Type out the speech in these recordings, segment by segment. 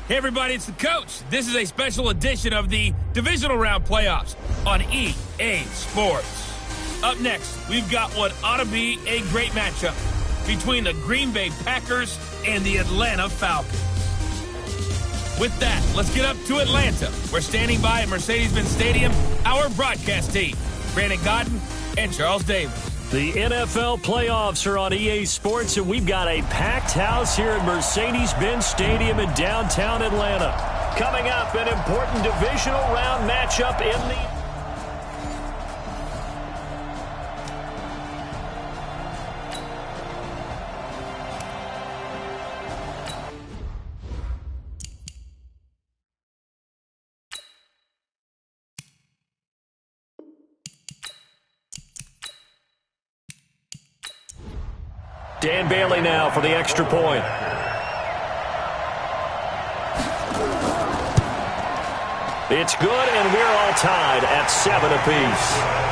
Hey everybody, it's the coach. This is a special edition of the divisional round playoffs on EA Sports. Up next, we've got what ought to be a great matchup between the Green Bay Packers and the Atlanta Falcons. With that, let's get up to Atlanta. We're standing by at Mercedes-Benz Stadium, our broadcast team, Brandon Godden and Charles Davis. The NFL playoffs are on EA Sports, and we've got a packed house here at Mercedes-Benz Stadium in downtown Atlanta. Coming up, an important divisional round matchup in the... Dan Bailey now for the extra point. It's good, and we're all tied at 7 apiece.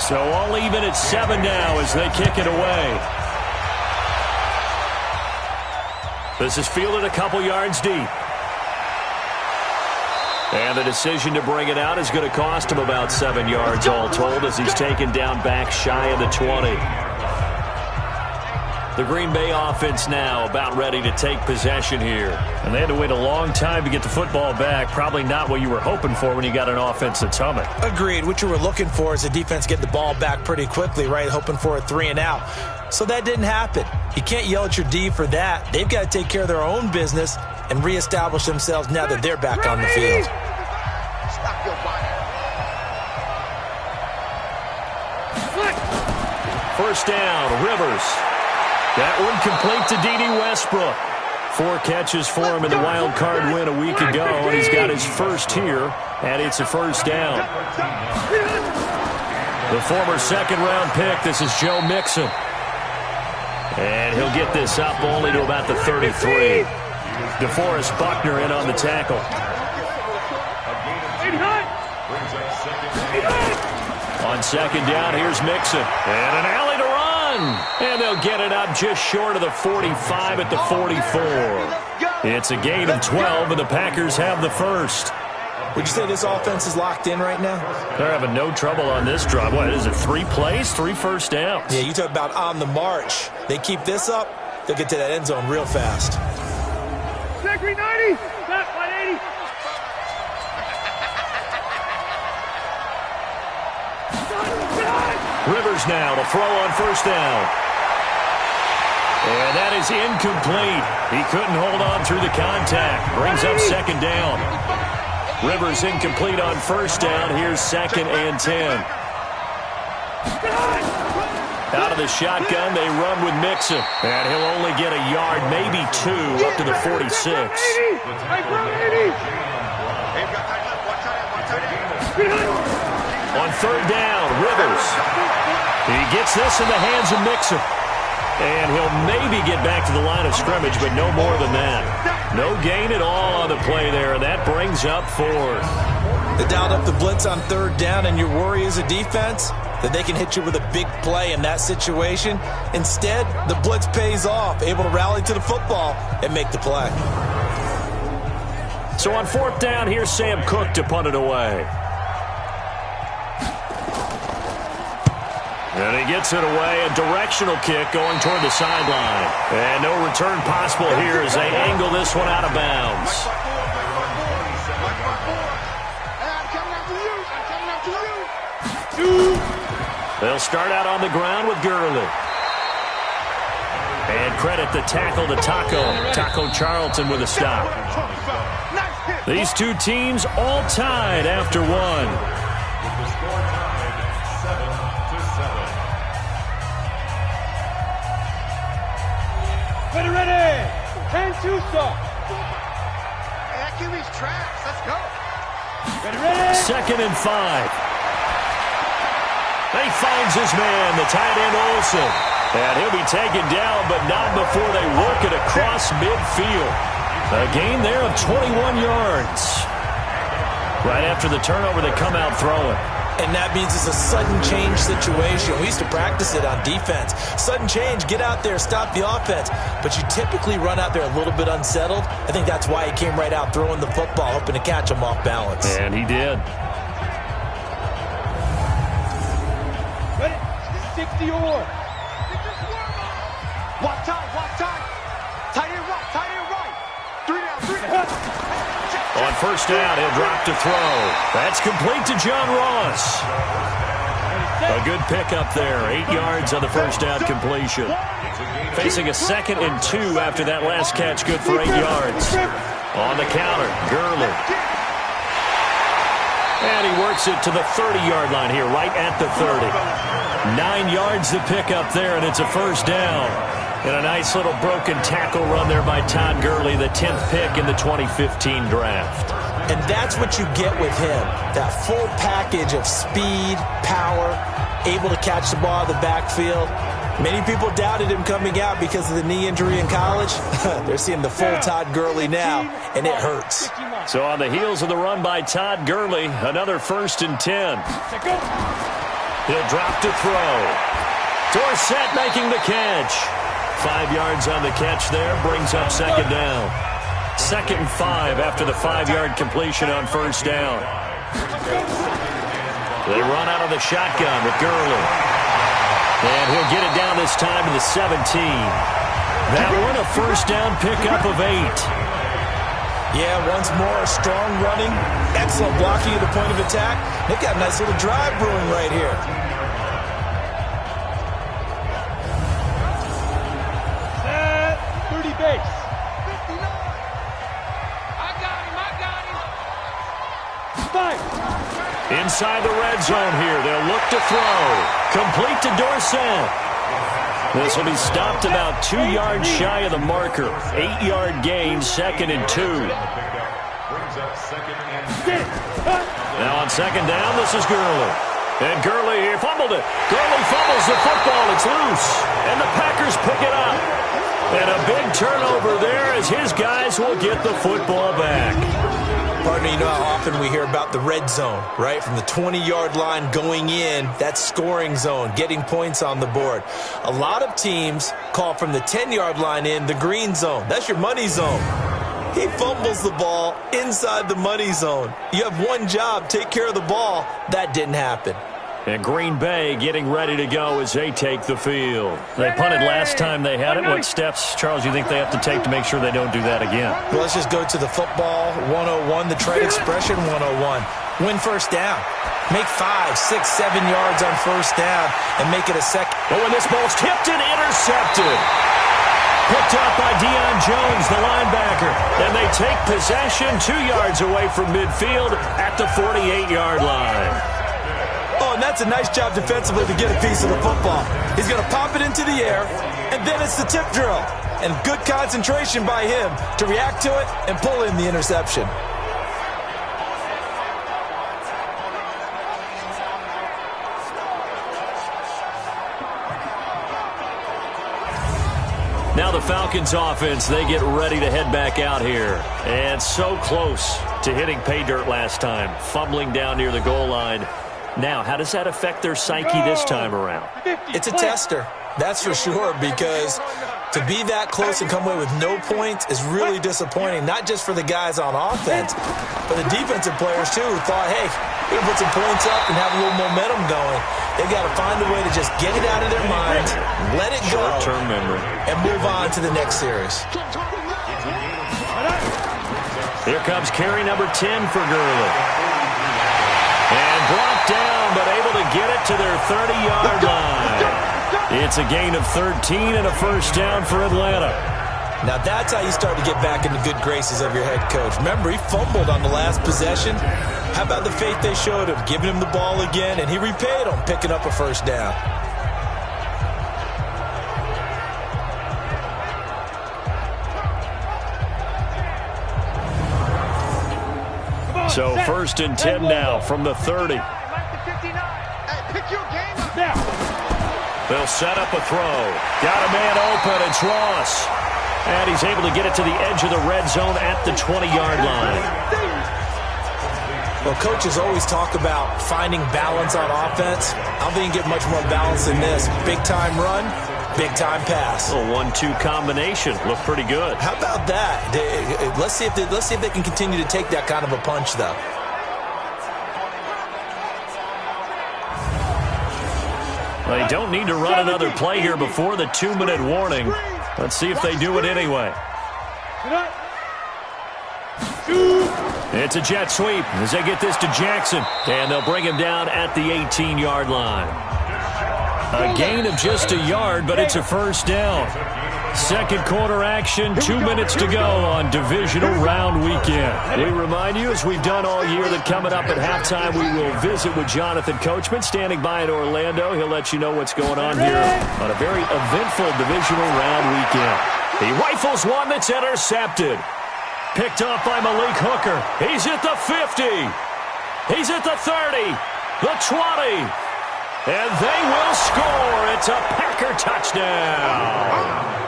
So all even at 7 now as they kick it away. This is fielded a couple yards deep. And the decision to bring it out is going to cost him about 7 yards all told as he's taken down back shy of the 20. The Green Bay offense now about ready to take possession here. And they had to wait a long time to get the football back. Probably not what you were hoping for when you got an offense that's humming. Agreed. What you were looking for is the defense getting the ball back pretty quickly, right? Hoping for a 3 and out. So that didn't happen. You can't yell at your D for that. They've got to take care of their own business and reestablish themselves now that they're back on the field. First down, Rivers. That one complete to D.D. Westbrook. 4 catches for him in the wild card win a week ago, and he's got his first here, and it's a first down. The former second-round pick, this is Joe Mixon. And he'll get this up only to about the 33. DeForest Buckner in on the tackle. On second down, here's Mixon. And an alley to run. And they'll get it up just short of the 45 at the 44. It's a gain of 12, and the Packers have the first. Would you say this offense is locked in right now? They're having no trouble on this drive. What is it, 3 plays, 3 first downs? Yeah, you talk about on the march. They keep this up, they'll get to that end zone real fast. Second 90, back 180. Rivers now to throw on first down. And that is incomplete. He couldn't hold on through the contact. Brings up second down. Rivers incomplete on first down. Here's 2nd and 10. Out of the shotgun, they run with Mixon. And he'll only get a yard, maybe 2, up to the 46. On third down, Rivers. He gets this in the hands of Mixon. And he'll maybe get back to the line of scrimmage, but no more than that. No gain at all on the play there, and that brings up 4. They dialed up the blitz on third down, and your worry as a defense that they can hit you with a big play in that situation. Instead, the blitz pays off, able to rally to the football and make the play. So on fourth down, here's Sam Cook to punt it away. And he gets it away, a directional kick going toward the sideline. And no return possible here as they angle this one out of bounds. They'll start out on the ground with Gurley. And credit the tackle to Taco Charlton with a stop. These two teams all tied after 1. Ready. 10-2 stop. That QB's trash. Let's go. Ready. 2nd and 5. He finds his man, the tight end Olsen. And he'll be taken down, but not before they work it across midfield. A gain there of 21 yards. Right after the turnover, they come out throwing. And that means it's a sudden change situation. We used to practice it on defense. Sudden change, get out there, stop the offense. But you typically run out there a little bit unsettled. I think that's why he came right out throwing the football, hoping to catch him off balance. And he did. Ready? 60 or. Walk tight, walk tight. Tight end right, tight end right. 3 down, 3 down. On first down, he'll drop to throw. That's complete to John Ross. A good pickup there. 8 yards on the first down completion. Facing a 2nd and 2 after that last catch. Good for 8 yards. On the counter, Gurley. And he works it to the 30-yard line here, right at the 30. 9 yards to pick up there, and it's a first down. And a nice little broken tackle run there by Todd Gurley, the 10th pick in the 2015 draft. And that's what you get with him, that full package of speed, power, able to catch the ball in the backfield. Many people doubted him coming out because of the knee injury in college. They're seeing the full Todd Gurley now, and it hurts. So on the heels of the run by Todd Gurley, another 1st and 10. He'll drop to throw. Dorsett making the catch. 5 yards on the catch there, brings up 2nd down. 2nd and 5 after the 5-yard completion on first down. They run out of the shotgun with Gurley. And he'll get it down this time to the 17. That one a first down pickup of 8. Yeah, once more, strong running, excellent blocking at the point of attack. They've got a nice little drive brewing right here. Base. 59. I got him. 5. Inside the red zone here. They'll look to throw. Complete to Dorsett. This will be stopped about 2 yards shy of the marker. 8-yard gain, 2nd and 2. Now on 2nd down, this is Gurley. And Gurley, he fumbled it. Gurley fumbles the football. It's loose. And the Packers pick it up. And a big turnover there as his guys will get the football back. Partner, you know how often we hear about the red zone, right? From the 20-yard line going in, that's scoring zone, getting points on the board. A lot of teams call from the 10-yard line in the green zone. That's your money zone. He fumbles the ball inside the money zone. You have one job, take care of the ball. That didn't happen. And Green Bay getting ready to go as they take the field. They punted last time they had it. What steps, Charles, you think they have to take to make sure they don't do that again? Well, let's just go to the football 101, the trade expression 101. Win first down. Make 5, 6, 7 yards on first down and make it a second. Oh, and this ball's tipped and intercepted. Picked up by Deion Jones, the linebacker. And they take possession 2 yards away from midfield at the 48-yard line. Oh, and that's a nice job defensively to get a piece of the football. He's going to pop it into the air, and then it's the tip drill. And good concentration by him to react to it and pull in the interception. Now the Falcons offense, they get ready to head back out here. And so close to hitting pay dirt last time, fumbling down near the goal line. Now, how does that affect their psyche this time around? It's a tester, that's for sure, because to be that close and come away with no points is really disappointing, not just for the guys on offense, but the defensive players, too, who thought, hey, we can put some points up and have a little momentum going. They've got to find a way to just get it out of their minds, let it go, short-term memory, and move on to the next series. Here comes carry number 10 for Gurley. And brought down, but able to get it to their 30-yard line. It's a gain of 13 and a first down for Atlanta. Now that's how you start to get back in the good graces of your head coach. Remember, he fumbled on the last possession. How about the faith they showed him, giving him the ball again, and he repaid them, picking up a first down. So 1st and 10 now from the 30. They'll set up a throw. Got a man open. It's Ross. And he's able to get it to the edge of the red zone at the 20-yard line. Well, coaches always talk about finding balance on offense. I don't think you can get much more balance than this. Big-time run, big-time pass. A 1-2 combination. Looked pretty good. How about that? Let's see if they can continue to take that kind of a punch, though. They don't need to run another play here before the 2-minute warning. Let's see if they do it anyway. It's a jet sweep as they get this to Jackson. And they'll bring him down at the 18-yard line. A gain of just a yard, but it's a first down. Second quarter action, 2 minutes to go on divisional round weekend. We remind you, as we've done all year, that coming up at halftime, we will visit with Jonathan Coachman, standing by in Orlando. He'll let you know what's going on here on a very eventful divisional round weekend. He rifles one that's intercepted. Picked off by Malik Hooker. He's at the 50. He's at the 30, the 20. And they will score. It's a Packer touchdown.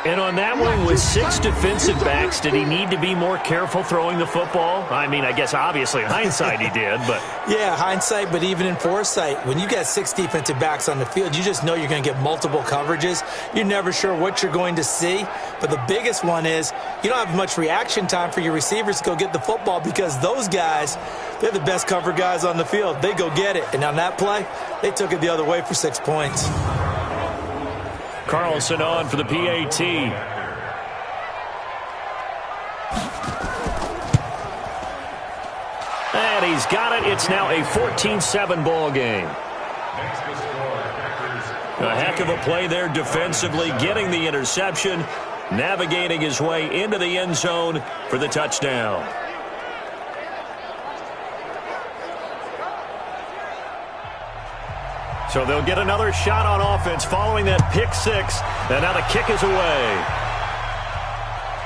And on that one, with 6 defensive backs, did he need to be more careful throwing the football? I mean, I guess obviously in hindsight he did, but... Yeah, hindsight, but even in foresight, when you got 6 defensive backs on the field, you just know you're going to get multiple coverages. You're never sure what you're going to see. But the biggest one is you don't have much reaction time for your receivers to go get the football because those guys, they're the best cover guys on the field. They go get it. And on that play, they took it the other way for 6 points. Carlson on for the PAT. And he's got it. It's now a 14-7 ball game. A heck of a play there defensively, getting the interception, navigating his way into the end zone for the touchdown. So they'll get another shot on offense following that pick 6. And now the kick is away.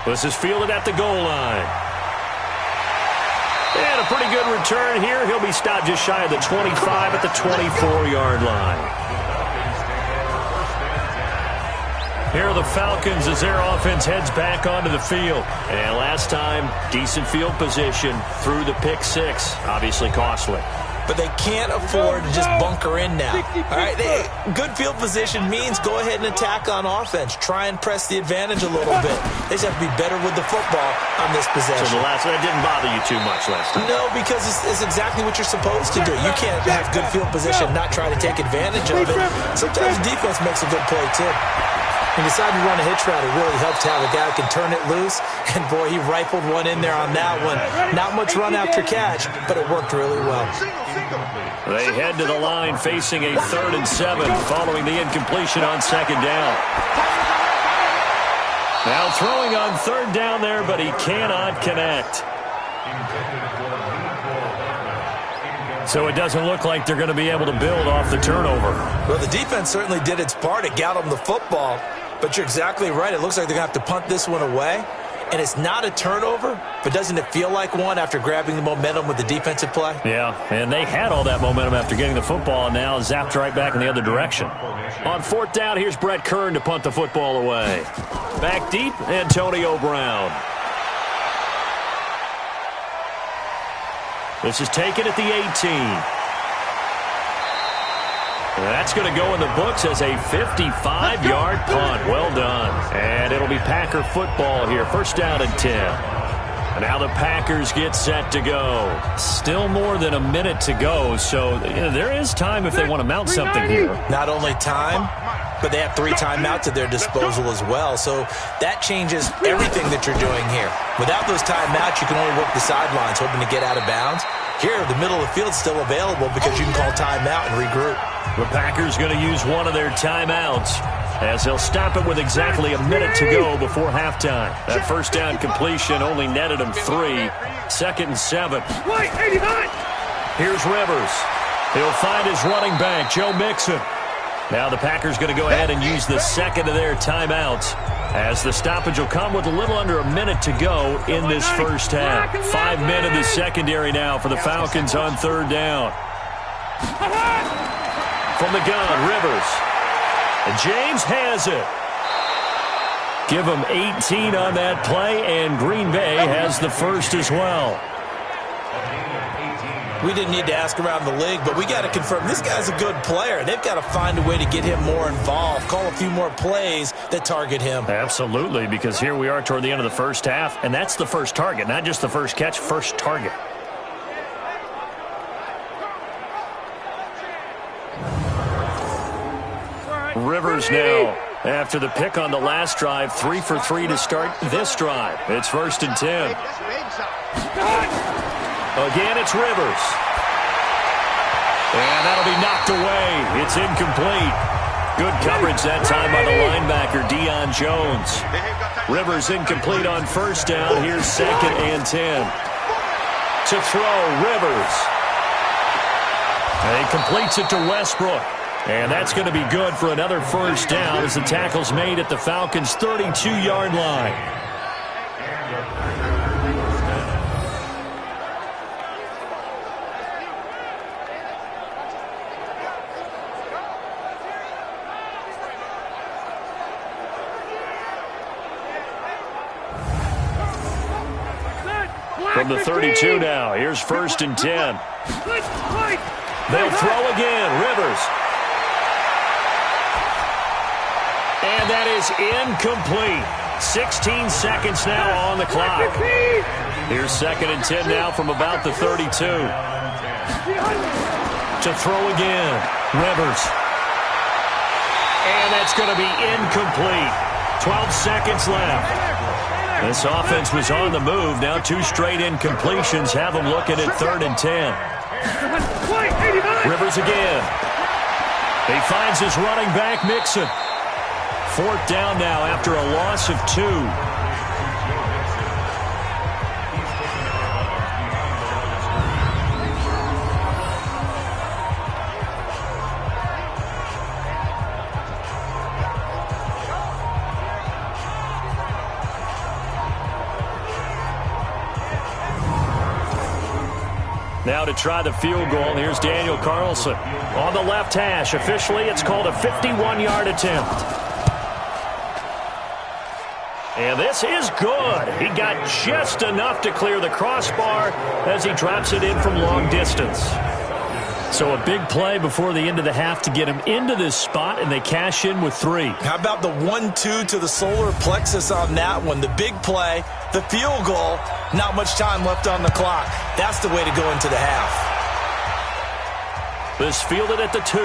This is fielded at the goal line. And a pretty good return here. He'll be stopped just shy of the 25 at the 24-yard line. Here are the Falcons as their offense heads back onto the field. And last time, decent field position through the pick 6. Obviously costly. But they can't afford to just bunker in now. All right, good field position means go ahead and attack on offense. Try and press the advantage a little bit. They just have to be better with the football on this possession. So the last one didn't bother you too much last time? No, because it's exactly what you're supposed to do. You can't have good field position and not try to take advantage of it. Sometimes defense makes a good play, too. When you decide to run a hitch route, it really helps to have a guy who can turn it loose. And, boy, he rifled one in there on that one. Not much run after catch, but it worked really well. They head to the line facing a 3rd and 7 following the incompletion on 2nd down. Now throwing on 3rd down there, but he cannot connect. So it doesn't look like they're going to be able to build off the turnover. Well, the defense certainly did its part. It got them the football. But you're exactly right. It looks like they're going to have to punt this one away. And it's not a turnover, but doesn't it feel like one after grabbing the momentum with the defensive play? Yeah, and they had all that momentum after getting the football, and now zapped right back in the other direction. On 4th down, here's Brett Kern to punt the football away. Back deep, Antonio Brown. This is taken at the 18. That's going to go in the books as a 55-yard punt. Well done. And it'll be Packer football here. 1st down and 10. And now the Packers get set to go. Still more than a minute to go, so there is time if they want to mount something here. Not only time, but they have 3 timeouts at their disposal as well. So that changes everything that you're doing here. Without those timeouts, you can only work the sidelines, hoping to get out of bounds. Here, the middle of the field is still available because you can call timeout and regroup. The Packers going to use one of their timeouts as they'll stop it with exactly a minute to go before halftime. That 1st down completion only netted them 3. 2nd and 7. Here's Rivers. He'll find his running back, Joe Mixon. Now the Packers going to go ahead and use the 2nd of their timeouts as the stoppage will come with a little under a minute to go in this 1st half. 5 men in the secondary now for the Falcons on 3rd down. From the gun, Rivers. And James has it. Give him 18 on that play, and Green Bay has the first as well. We didn't need to ask around the league, but we got to confirm this guy's a good player. They've got to find a way to get him more involved, call a few more plays that target him. Absolutely, because here we are toward the end of the first half, and that's the first target, not just the first catch, first target. Rivers now, after the pick on the last drive, 3 for 3 to start this drive. It's 1st and 10. Again, it's Rivers. And that'll be knocked away. It's incomplete. Good coverage that time by the linebacker, Deion Jones. Rivers incomplete on first down. Here's 2nd and 10. To throw, Rivers. And he completes it to Westbrook. And that's going to be good for another first down as the tackle's made at the Falcons' 32-yard line. From the 32 now, here's 1st and 10. They'll throw again, Rivers. And that is incomplete. 16 seconds now on the clock. Here's 2nd and 10 now from about the 32. To throw again, Rivers. And that's going to be incomplete. 12 seconds left. This offense was on the move. Now 2 straight incompletions have them looking at 3rd and 10. Rivers again. He finds his running back, Mixon. 4th down now after a loss of 2. Now to try the field goal, here's Daniel Carlson. On the left hash, officially it's called a 51-yard attempt. And this is good. He got just enough to clear the crossbar as he drops it in from long distance. So a big play before the end of the half to get him into this spot, and they cash in with 3. How about the 1-2 to the solar plexus on that one? The big play, the field goal, not much time left on the clock. That's the way to go into the half. This fielded at the 2.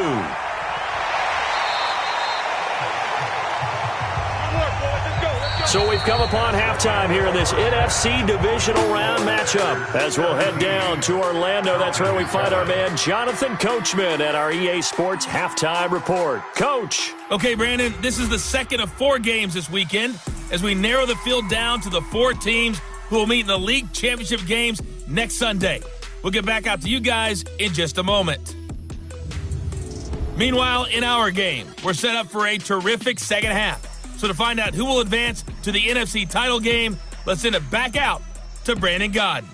So we've come upon halftime here in this NFC divisional round matchup. As we'll head down to Orlando, that's where we find our man Jonathan Coachman at our EA Sports Halftime Report. Coach. Okay, Brandon, this is the second of 4 games this weekend as we narrow the field down to the 4 teams who will meet in the league championship games next Sunday. We'll get back out to you guys in just a moment. Meanwhile, in our game, we're set up for a terrific second half. So to find out who will advance to the NFC title game, let's send it back out to Brandon Gaudin.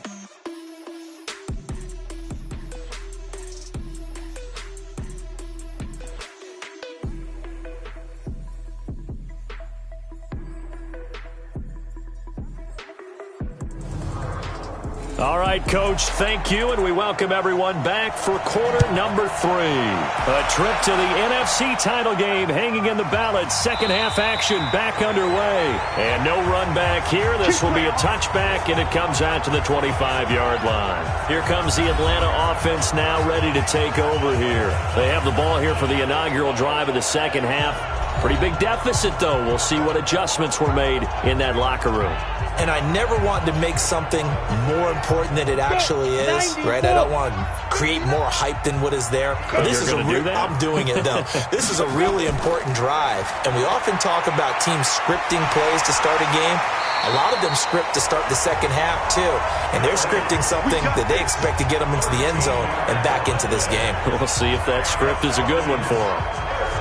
All right, Coach, thank you, and we welcome everyone back for quarter number 3. A trip to the NFC title game hanging in the balance. Second half action back underway. And no run back here. This will be a touchback, and it comes out to the 25-yard line. Here comes the Atlanta offense now ready to take over here. They have the ball here for the inaugural drive of the second half. Pretty big deficit, though. We'll see what adjustments were made in that locker room. And I never want to make something more important than it actually is, right? I don't want to create more hype than what is there. But this is I'm doing it, though. This is a really important drive. And we often talk about teams scripting plays to start a game. A lot of them script to start the second half, too. And they're scripting something that they expect to get them into the end zone and back into this game. We'll see if that script is a good one for them.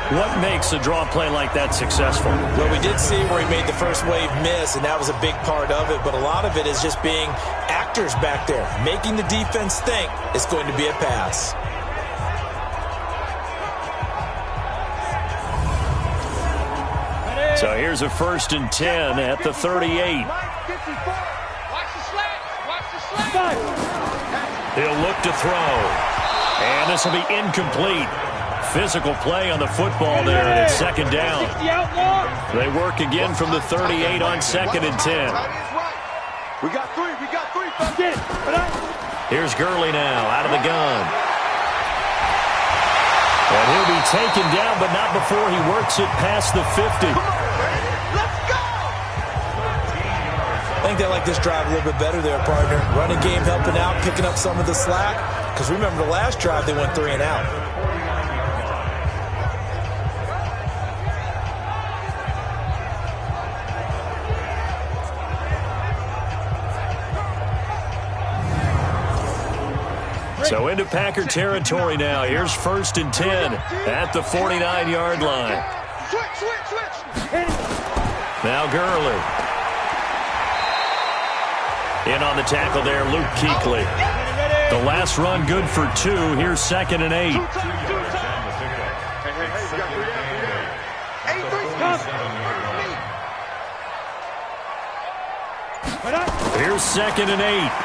What makes a draw play like that successful? Well, we did see where he made the first wave miss, and that was a big part of it. But a lot of it is just being actors back there, making the defense think it's going to be a pass. So here's a 1st and 10 at the 38. He'll look to throw. And this will be incomplete. Physical play on the football there, and it's 2nd down. They work again from the 38 on 2nd and 10. We got three. Here's Gurley now out of the gun. And he'll be taken down, but not before he works it past the 50. Let's go! I think they like this drive a little bit better there, partner. Running game helping out, picking up some of the slack. Because remember the last drive, they went 3 and out. So into Packer territory now. Here's 1st and 10 at the 49-yard line. Switch. Now Gurley. In on the tackle there, Luke Kuechly. The last run good for 2. Here's 2nd and 8. Here's 2nd and 8.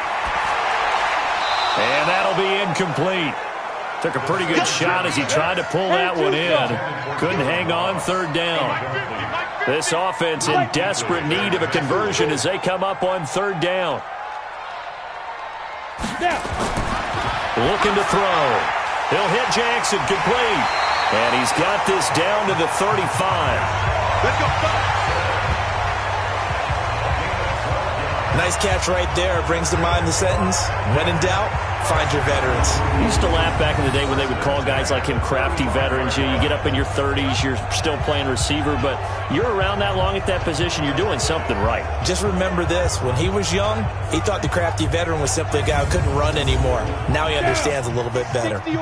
And that'll be incomplete. Took a pretty good shot as he tried to pull that one in. Couldn't hang on 3rd down. This offense in desperate need of a conversion as they come up on 3rd down. Looking to throw. He'll hit Jackson, complete. And he's got this down to the 35. Let's go. Nice catch right there. Brings to mind the sentence, when in doubt, find your veterans. I used to laugh back in the day when they would call guys like him crafty veterans. You get up in your 30s, you're still playing receiver, but you're around that long at that position, you're doing something right. Just remember this. When he was young, he thought the crafty veteran was simply a guy who couldn't run anymore. Now he understands a little bit better. 59,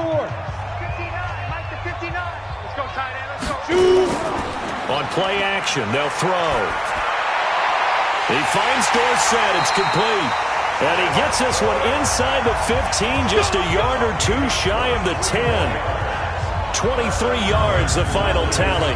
Mike to 59. Let's go, tight end. Let's go. On play action, they'll throw. He finds Dorsett. It's complete. And he gets this one inside the 15, just a yard or 2 shy of the 10. 23 yards, the final tally.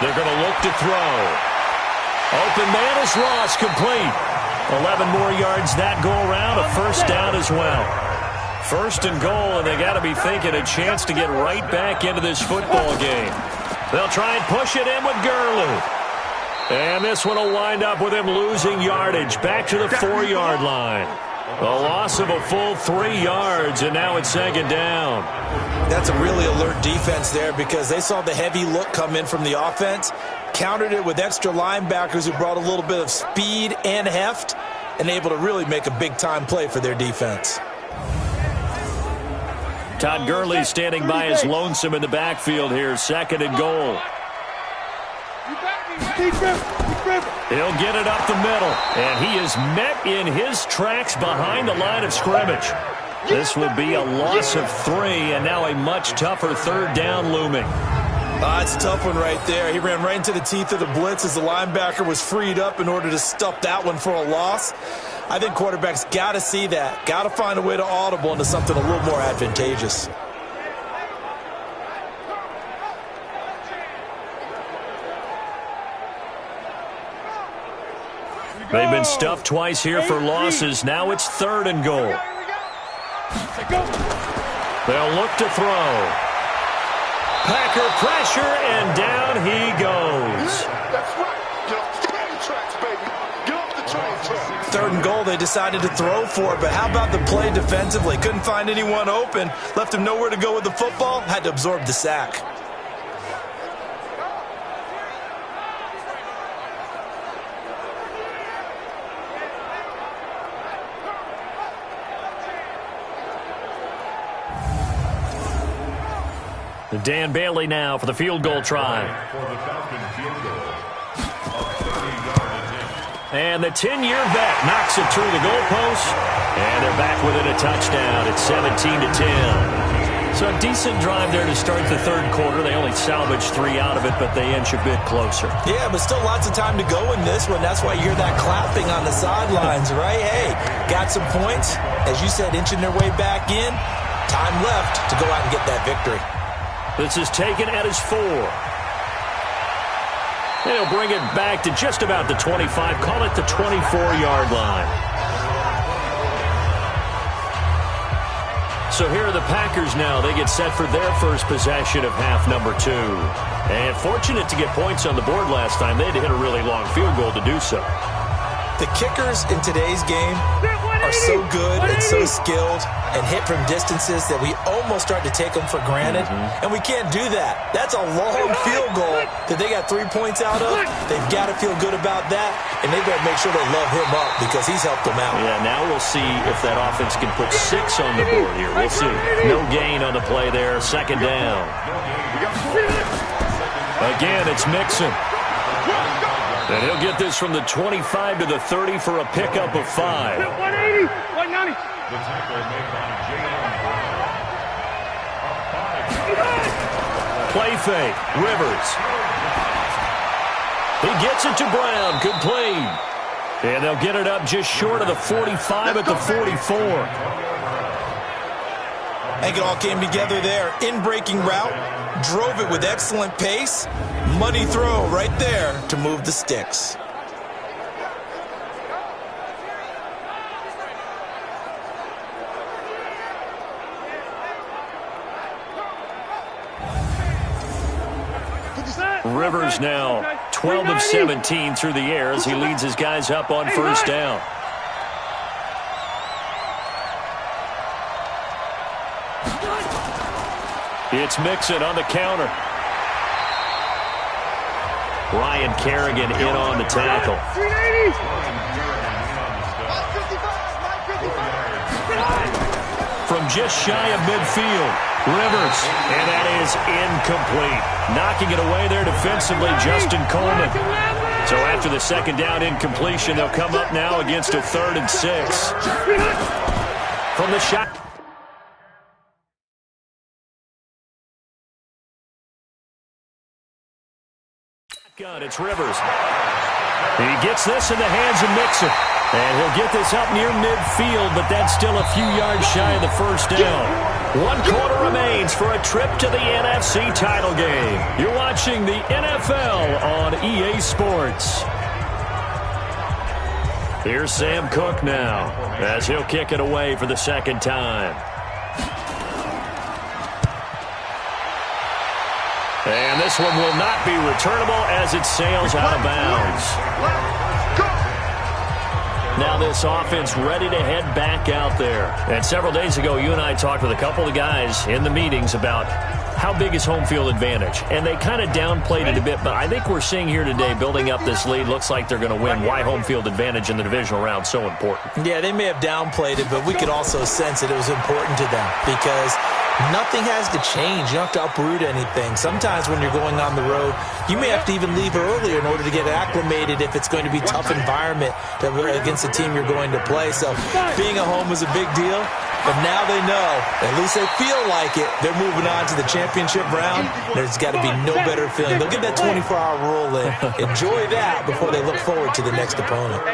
They're going to look to throw. Open man is Ross, complete. 11 more yards that go around, a 1st down as well. 1st and goal, and they got to be thinking a chance to get right back into this football game. They'll try and push it in with Gurley. And this one will wind up with him losing yardage back to the 4-yard line. A loss of a full 3 yards, and now it's 2nd down. That's a really alert defense there because they saw the heavy look come in from the offense, countered it with extra linebackers who brought a little bit of speed and heft, and able to really make a big-time play for their defense. Todd Gurley standing by his lonesome in the backfield here, 2nd and goal. He'll get it up the middle, and he is met in his tracks behind the line of scrimmage. This would be a loss of 3, and now a much tougher 3rd down looming. It's a tough one right there. He ran right into the teeth of the blitz as the linebacker was freed up in order to stuff that one for a loss. I think quarterbacks got to see that, got to find a way to audible into something a little more advantageous. They've been stuffed twice here for losses. Now it's 3rd and goal. They'll look to throw. Packer pressure, and down he goes. That's right. Get off the train tracks, baby. Get off the train tracks. 3rd and goal, they decided to throw for it, but how about the play defensively? Couldn't find anyone open. Left him nowhere to go with the football. Had to absorb the sack. Dan Bailey now for the field goal try. And the 10-year vet knocks it through the goalpost. And they're back within a touchdown. It's 17-10. So a decent drive there to start the third quarter. They only salvaged 3 out of it, but they inch a bit closer. Yeah, but still lots of time to go in this one. That's why you hear that clapping on the sidelines, right? Hey, got some points. As you said, inching their way back in. Time left to go out and get that victory. This is taken at his 4. And he'll bring it back to just about the 25. Call it the 24-yard line. So here are the Packers now. They get set for their first possession of half number 2. And fortunate to get points on the board last time. They had to hit a really long field goal to do so. The kickers in today's game are so good and so skilled and hit from distances that we almost start to take them for granted. And we can't do that. That's a long field goal that they got 3 points out of. They've got to feel good about that, and they better make sure they love him up because he's helped them out. Yeah, now we'll see if that offense can put 6 on the board here. We'll see. No gain on the play there. Second down. Again, it's Mixon. And he'll get this from the 25 to the 30 for a pickup of 5. 180, 190. The tackle made by Play fake. Rivers. He gets it to Brown. Good play. And they'll get it up just short of the 45 at the 44. I think it all came together there. In-breaking route. Drove it with excellent pace. Money throw right there to move the sticks. Rivers now 12 of 17 through the air as he leads his guys up on first down. It's Mixon on the counter. Ryan Kerrigan in on the tackle. 380. From just shy of midfield, Rivers, and that is incomplete. Knocking it away there defensively, Justin Coleman. So after the second down incompletion, they'll come up now against a 3rd and 6. From the shot. It's Rivers. He gets this in the hands of Mixon. And he'll get this up near midfield, but that's still a few yards shy of the first down. 1 quarter remains for a trip to the NFC title game. You're watching the NFL on EA Sports. Here's Sam Cook now as he'll kick it away for the second time. And this one will not be returnable as it sails out of bounds. Now this offense ready to head back out there. And several days ago, you and I talked with a couple of guys in the meetings about how big is home field advantage. And they kind of downplayed it a bit, but I think we're seeing here today, building up this lead, looks like they're going to win. Why home field advantage in the divisional round so important? Yeah, they may have downplayed it, but we could also sense that it was important to them because nothing has to change. You don't have to uproot anything. Sometimes when you're going on the road, you may have to even leave earlier in order to get acclimated if it's going to be a tough environment against the team you're going to play. So being at home was a big deal, but now they know, at least they feel like it, they're moving on to the championship round. There's got to be no better feeling. They'll get that 24-hour rule in. Enjoy that before they look forward to the next opponent.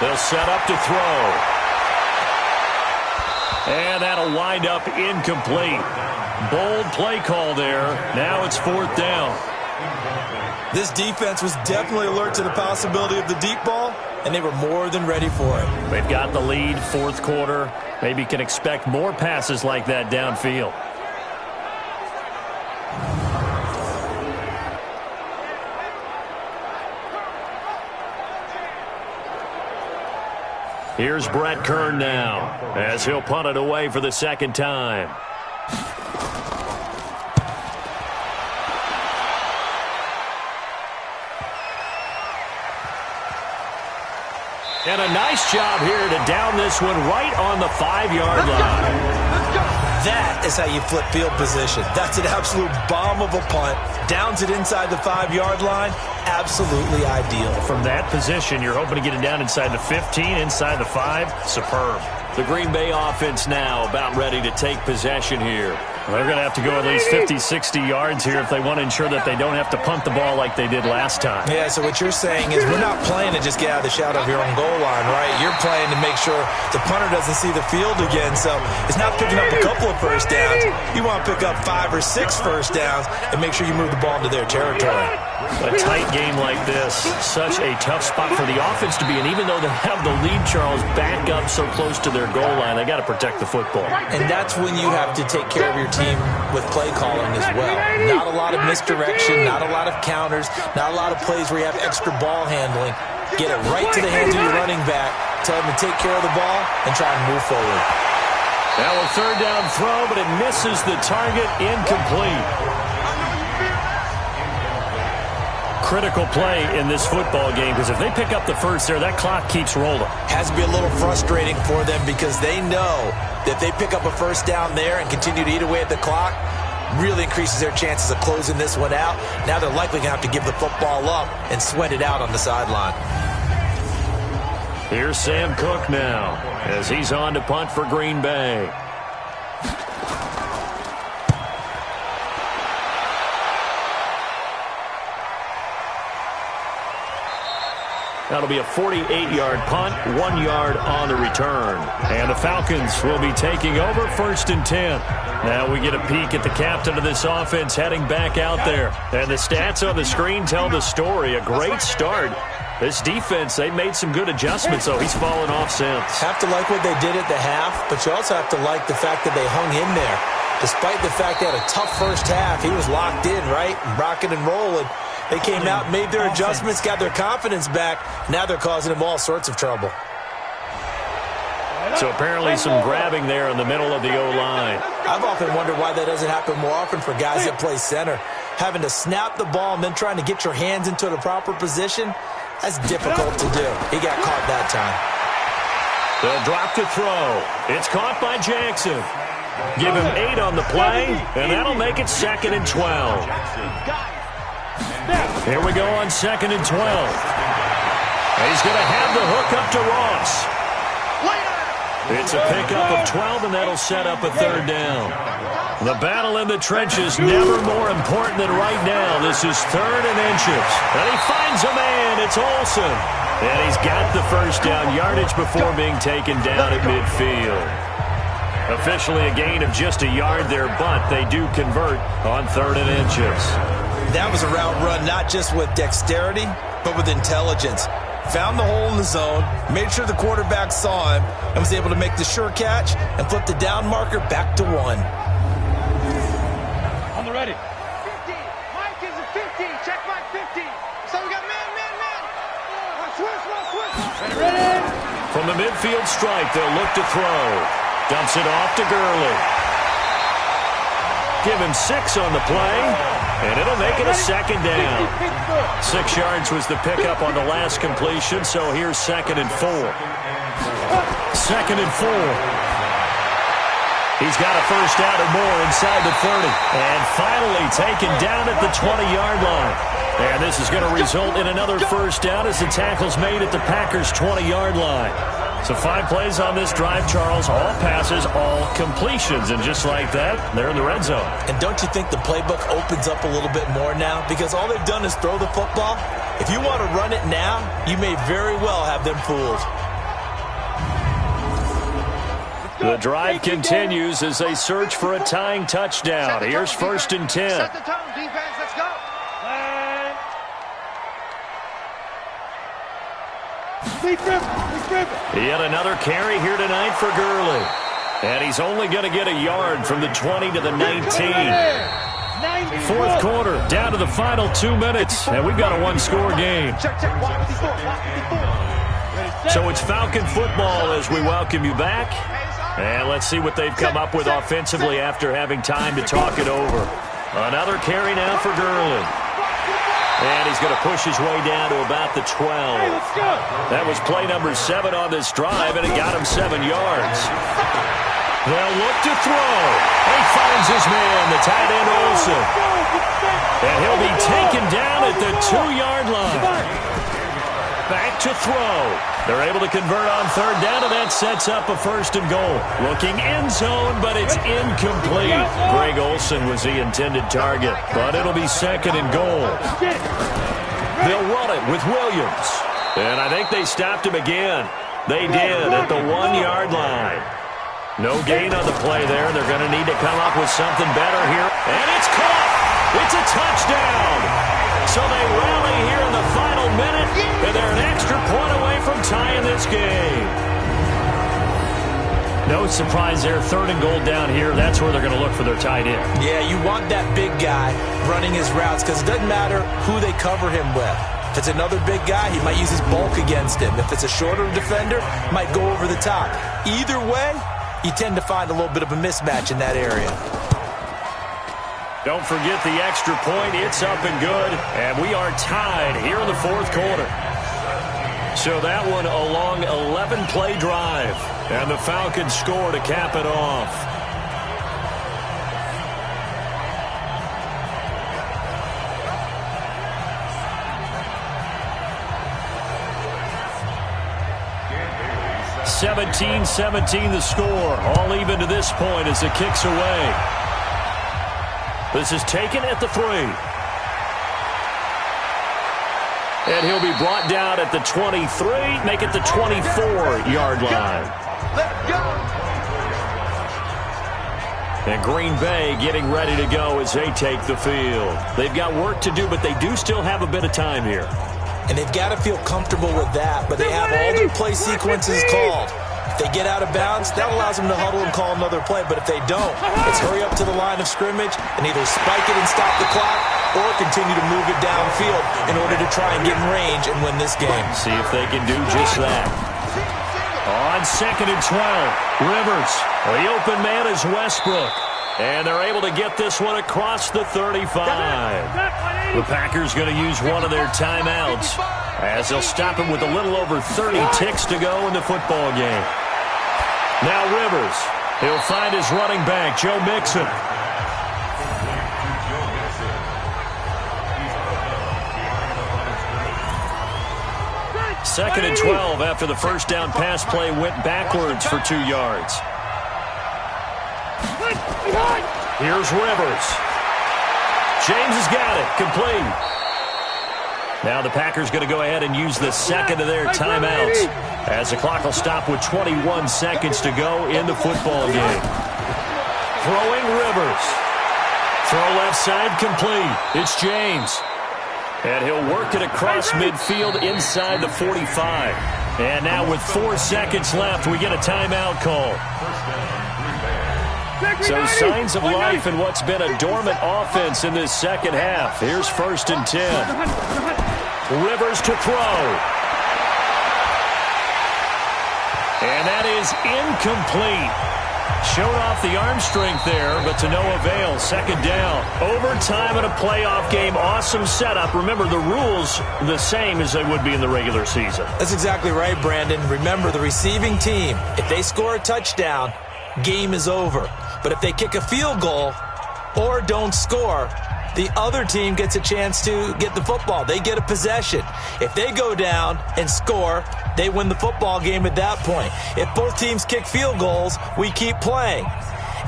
They'll set up to throw. And that'll wind up incomplete. Bold play call there. Now it's 4th down. This defense was definitely alert to the possibility of the deep ball, and they were more than ready for it. They've got the lead, 4th quarter. Maybe can expect more passes like that downfield. Here's Brett Kern now as he'll punt it away for the second time. And a nice job here to down this one right on the 5-yard line. That is how you flip field position. That's an absolute bomb of a punt. Downs it inside the 5-yard line. Absolutely ideal. From that position, you're hoping to get it down inside the 15, inside the 5. Superb. The Green Bay offense now about ready to take possession here. They're going to have to go at least 50, 60 yards here if they want to ensure that they don't have to punt the ball like they did last time. Yeah, so what you're saying is we're not playing to just get out of the shadow of your own goal line, right? You're playing to make sure the punter doesn't see the field again. So it's not picking up a couple of first downs. You want to pick up 5 or 6 first downs and make sure you move the ball into their territory. A tight game like this, such a tough spot for the offense to be in. Even though they have the lead, Charles, back up so close to their goal line, they got to protect the football. And that's when you have to take care of your team with play calling as well. Not a lot of misdirection, not a lot of counters, not a lot of plays where you have extra ball handling. Get it right to the hands of your running back, tell him to take care of the ball, and try and move forward. Now a third down throw, but it misses the target, incomplete. Critical play in this football game because if they pick up the first there, that clock keeps rolling. Has to be a little frustrating for them because they know that if they pick up a first down there and continue to eat away at the clock, really increases their chances of closing this one out. Now they're likely going to have to give the football up and sweat it out on the sideline. Here's Sam Cook now as he's on to punt for Green Bay. That'll be a 48-yard punt, 1 yard on the return. And the Falcons will be taking over 1st and 10. Now we get a peek at the captain of this offense heading back out there. And the stats on the screen tell the story. A great start. This defense, they made some good adjustments, though. He's fallen off since. Have to like what they did at the half, but you also have to like the fact that they hung in there. Despite the fact they had a tough first half, he was locked in, right? Rocking and rolling. They came out, made their adjustments, got their confidence back. Now they're causing them all sorts of trouble. So apparently some grabbing there in the middle of the O-line. I've often wondered why that doesn't happen more often for guys that play center. Having to snap the ball and then trying to get your hands into the proper position, that's difficult to do. He got caught that time. They'll drop to throw. It's caught by Jackson. Give him 8 on the play, and that'll make it 2nd and 12. Here we go on 2nd and 12. He's going to have the hook up to Ross. It's a pickup of 12, and that'll set up a 3rd down. The battle in the trenches never more important than right now. This is 3rd and inches. And he finds a man. It's Olsen. And he's got the first down yardage before being taken down at midfield. Officially a gain of just a yard there, but they do convert on 3rd and inches. That was a route run not just with dexterity, but with intelligence. Found the hole in the zone, made sure the quarterback saw him, and was able to make the sure catch and flip the down marker back to 1. On the ready. 50. Mike is a 50. Check Mike 50. So we got man. Switch. Ready. From the midfield stripe, they'll look to throw. Dumps it off to Gurley. Give him 6 on the play, and it'll make it a 2nd down. 6 yards was the pickup on the last completion, so here's 2nd and 4. 2nd and 4. He's got a first down or more inside the 30. And finally taken down at the 20-yard line. And this is going to result in another first down as the tackle's made at the Packers' 20-yard line. So 5 plays on this drive, Charles. All passes, all completions. And just like that, they're in the red zone. And don't you think the playbook opens up a little bit more now? Because all they've done is throw the football. If you want to run it now, you may very well have them fooled. The drive continues as they search for a tying touchdown. Here's 1st and 10. Set the tone, defense. Let's go. Yet another carry here tonight for Gurley. And he's only going to get a yard from the 20 to the 19. 4th quarter, down to the final 2 minutes. And we've got a 1-score game. So it's Falcon football as we welcome you back. And let's see what they've come up with offensively after having time to talk it over. Another carry now for Gurley. And he's going to push his way down to about the 12. That was play number 7 on this drive, and it got him 7 yards. They'll look to throw. He finds his man, the tight end Olsen. And he'll be taken down at the 2-yard line. Back to throw. They're able to convert on third down, and that sets up a 1st and goal. Looking end zone, but it's incomplete. Greg Olsen was the intended target, but it'll be 2nd and goal. They'll run it with Williams. And I think they stopped him again. They did at the 1-yard line. No gain on the play there. They're going to need to come up with something better here. And it's caught. It's a touchdown. So they rally here in the final minute, and they're an extra point away from tying this game. No surprise there. 3rd and goal down here. That's where they're going to look for their tight end. Yeah, you want that big guy running his routes because it doesn't matter who they cover him with. If it's another big guy, he might use his bulk against him. If it's a shorter defender, he might go over the top. Either way, you tend to find a little bit of a mismatch in that area. Don't forget the extra point. It's up and good. And we are tied here in the 4th quarter. So that one a long 11-play drive. And the Falcons score to cap it off. (17-17) the score. All even to this point as the kick's away. This is taken at the 3. And he'll be brought down at the 23, make it the 24-yard line. Let's go. And Green Bay getting ready to go as they take the field. They've got work to do, but they do still have a bit of time here. And they've got to feel comfortable with that, but they have all their play sequences called. If they get out of bounds, that allows them to huddle and call another play. But if they don't, it's hurry up to the line of scrimmage and either spike it and stop the clock or continue to move it downfield in order to try and get in range and win this game. See if they can do just that. On 2nd and 12, Rivers. The open man is Westbrook. And they're able to get this one across the 35. The Packers going to use one of their timeouts as they'll stop him with a little over 30 ticks to go in the football game. Now Rivers. He'll find his running back, Joe Mixon. Second and 12 after the first down pass play went backwards for 2 yards. Here's Rivers. James has got it. Complete. Now the Packers going to go ahead and use the second of their timeouts as the clock will stop with 21 seconds to go in the football game. Throwing Rivers. Throw left side complete. It's James. And he'll work it across midfield inside the 45. And now with 4 seconds left, we get a timeout call. So signs of life in what's been a dormant offense in this second half. Here's 1st and 10. Rivers to throw. And that is incomplete. Showed off the arm strength there, but to no avail. 2nd down. Overtime in a playoff game. Awesome setup. Remember, the rules the same as they would be in the regular season. That's exactly right, Brandon. Remember, the receiving team, if they score a touchdown, game is over. But if they kick a field goal or don't score, the other team gets a chance to get the football. They get a possession. If they go down and score, they win the football game at that point. If both teams kick field goals, we keep playing.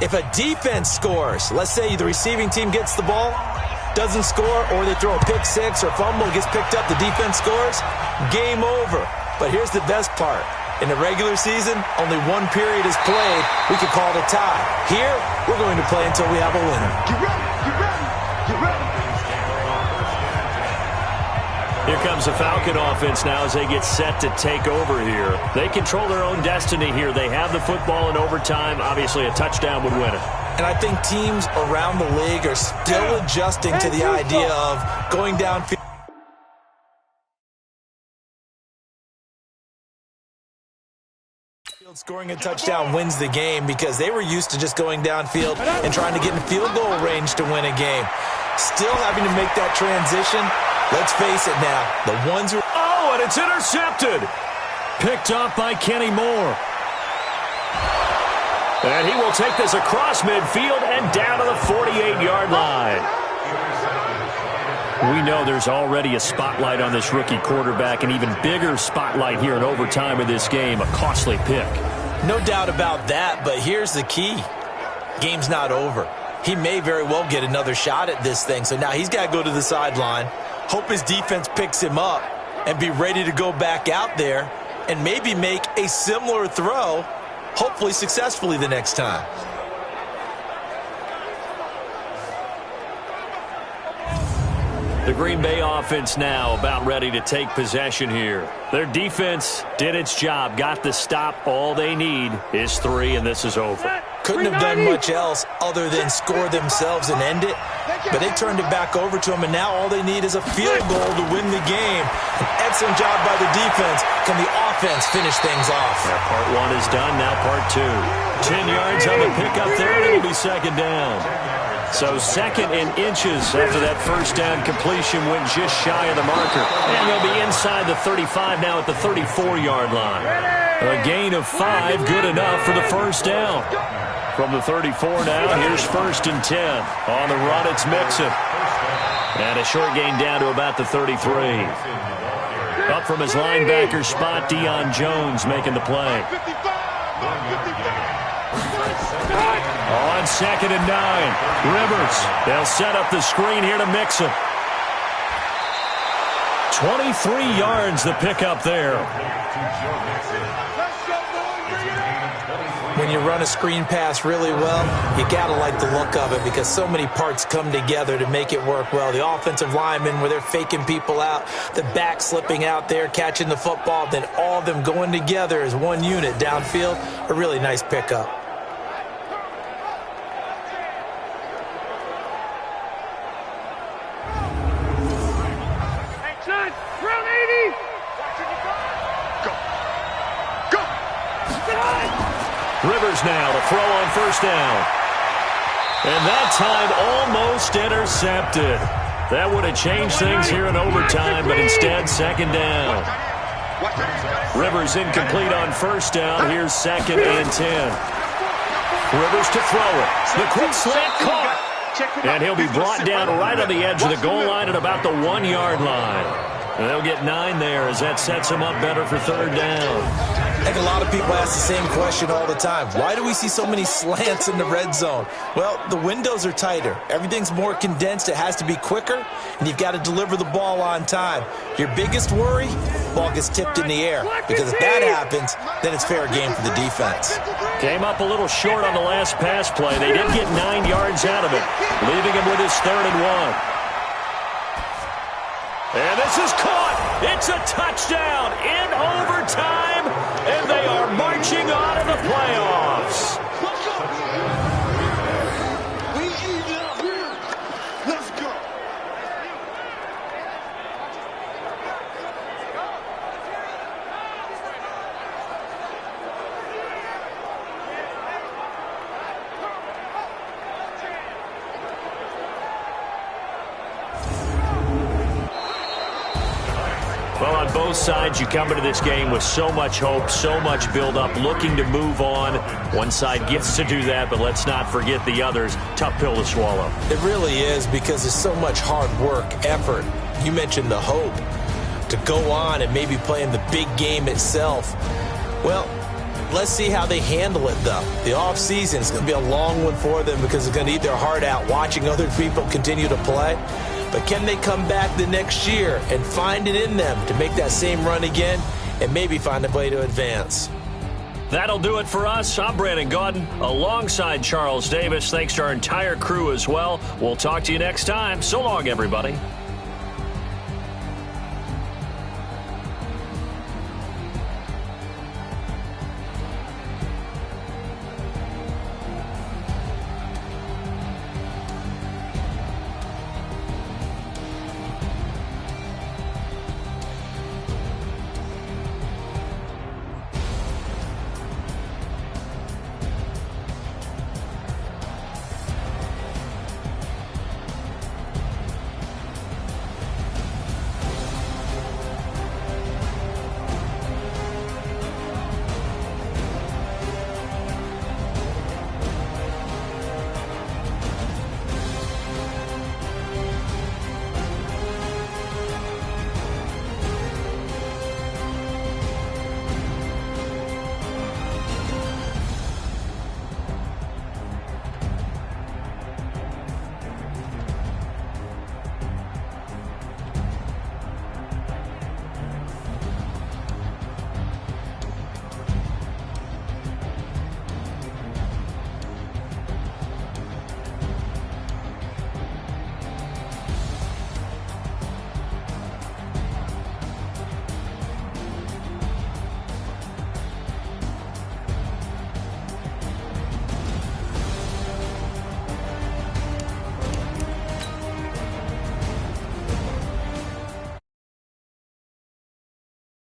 If a defense scores, let's say the receiving team gets the ball, doesn't score, or they throw a pick six or fumble, gets picked up, the defense scores, game over. But here's the best part. In the regular season, only 1 period is played. We could call it a tie. Here, we're going to play until we have a winner. Get ready, get ready, get ready. Here comes the Falcon offense now as they get set to take over here. They control their own destiny here. They have the football in overtime. Obviously, a touchdown would win it. And I think teams around the league are still adjusting to the idea of going downfield. Scoring a touchdown wins the game because they were used to just going downfield and trying to get in field goal range to win a game. Still having to make that transition. Let's face it now, the ones who... Oh, and it's intercepted. Picked up by Kenny Moore. And he will take this across midfield and down to the 48-yard line. We know there's already a spotlight on this rookie quarterback, an even bigger spotlight here in overtime of this game, a costly pick. No doubt about that, but here's the key. Game's not over. He may very well get another shot at this thing, so now he's got to go to the sideline, hope his defense picks him up, and be ready to go back out there and maybe make a similar throw, hopefully successfully the next time. The Green Bay offense now about ready to take possession here. Their defense did its job, got the stop. All they need is 3, and this is over. Couldn't have done much else other than score themselves and end it, but they turned it back over to them, and now all they need is a field goal to win the game. An excellent job by the defense. Can the offense finish things off? Yeah, part 1 is done, now part 2. 10 yards on the pickup there, and it'll be second down. So second and inches after that first down completion went just shy of the marker. And they'll be inside the 35 now at the 34-yard line. A gain of 5, good enough for the first down. From the 34 now, here's 1st and 10. On the run, it's Mixon. And a short gain down to about the 33. Up from his linebacker spot, Deion Jones making the play. On 2nd and 9, Rivers. They'll set up the screen here to Mixon. 23 yards the pickup there. When you run a screen pass really well, you got to like the look of it because so many parts come together to make it work well. The offensive linemen, where they're faking people out, the back slipping out there, catching the football, then all of them going together as one unit downfield. A really nice pickup. Rivers now to throw on 1st down. And that time almost intercepted. That would have changed things here in overtime, but instead 2nd down. Rivers incomplete on 1st down. Here's 2nd and 10. Rivers to throw it. The quick slant caught. And he'll be brought down right on the edge of the goal line at about the 1-yard line. And they'll get 9 there as that sets him up better for 3rd down. I think a lot of people ask the same question all the time. Why do we see so many slants in the red zone? Well, the windows are tighter. Everything's more condensed. It has to be quicker, and you've got to deliver the ball on time. Your biggest worry, ball gets tipped in the air, because if that happens, then it's fair game for the defense. Came up a little short on the last pass play. They did get 9 yards out of it, leaving him with his 3rd and 1. And this is caught. It's a touchdown in overtime, and they are marching on to the playoffs. Let's go. Well, on both sides, you come into this game with so much hope, so much build-up, looking to move on. One side gets to do that, but let's not forget the others. Tough pill to swallow. It really is, because there's so much hard work, effort. You mentioned the hope to go on and maybe play in the big game itself. Well, let's see how they handle it, though. The offseason is going to be a long one for them because they're going to eat their heart out watching other people continue to play. But can they come back the next year and find it in them to make that same run again and maybe find a way to advance? That'll do it for us. I'm Brandon Gaudin alongside Charles Davis. Thanks to our entire crew as well. We'll talk to you next time. So long, everybody.